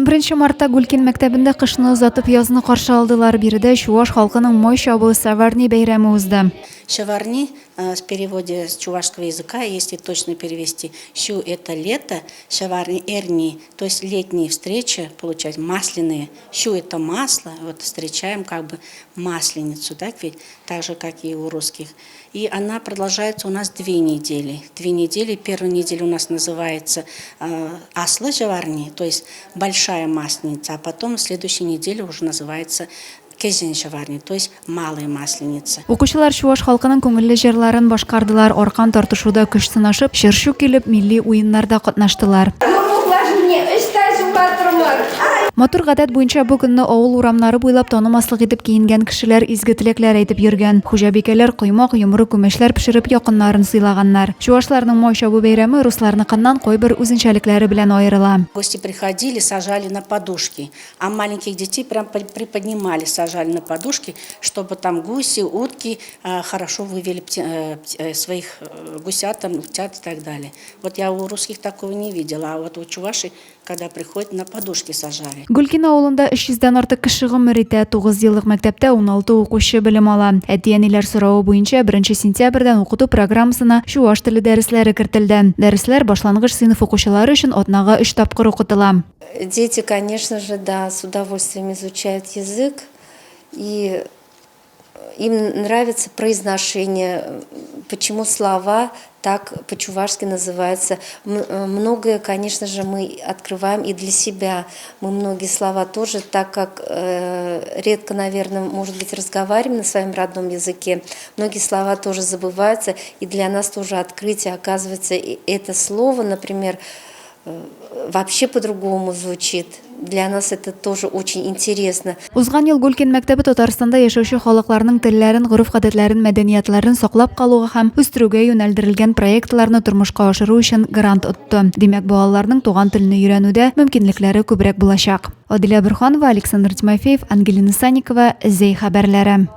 1 мартта Гулькин мәктәбендә кышны озатып язны каршы алдылар. Биредә Чуваш халкының май чабуы Саварни бәйрәме узды. Шаварни в переводе с чувашского языка, если точно перевести, щу это лето, шаварни эрни, то есть летние встречи, получать масляные, щу это масло, вот встречаем как бы масленицу, так ведь, так же как и у русских. И она продолжается у нас 2 недели. 2 недели, первая неделя у нас называется асла шаварни, то есть большая масленица, а потом в следующей неделе уже называется кезен шаварни, то есть малая масленица. Укучылар Чуваш халкының күңелле җырларын башкардылар, аркан тартышуда көч сынашып, чыршу килеп, милли уеннарда катнаштылар. Матур гадәт буенча бу көнне авыл урамнары буйлап танымаслык итеп киенгән кешеләр изге теләкләр әйтеп йөргән. Хуҗабикәләр коймак, йомры күмәчләр пешереп якыннарын сыйлаганнар. Чуашларның май чабу бәйрәме русларныкыннан кайбер үзенчәлекләре белән аерыла. Гости приходили, сажали на подушки, а маленьких детей прям приподнимали, сажали на подушки, чтобы там гуси, утки хорошо вывели своих гусят, там, утят и так далее. Вот я у русских такого не видела, а вот у чувашей, когда приходят, на подушки сажали. Гулькин авылында 300-дән артык кеше гомер итә, 9 еллык мәктәптә 16 укучы белем ала. Әти-әниләр соравы буенча 1 сентябрьдән укыту программасына чуваш теле дәресләре кертелде. Дәресләр башлангыч сыйныф укучылары өчен атнага 3 тапкыр укытыла. Дети, конечно же, да, с удовольствием изучают язык, и им нравится произношение, почему слова так по-чувашски называются. Многое, конечно же, мы открываем и для себя. Мы многие слова тоже, так как редко, наверное, может быть, разговариваем на своем родном языке, многие слова тоже забываются, и для нас тоже открытие, оказывается, это слово, например, вообще по-другому звучит. Для нас это тоже очень интересно. Узган ел Гулькин мәктәбе Татарстанда яшәүче халыкларның телләрен, горыф-гадәтләрен, мәдәниятларын саклап калуга һәм үстерүгә юнәлдерелгән проектларны тормышка ашыру өчен грант отты. Димәк, балаларның туган телене өйрәнүдә мөмкинлекләре күбрәк булачак. Адилә Борханова, Александр Тимофеев, Ангелина Санникова, Зей хәбәрләре.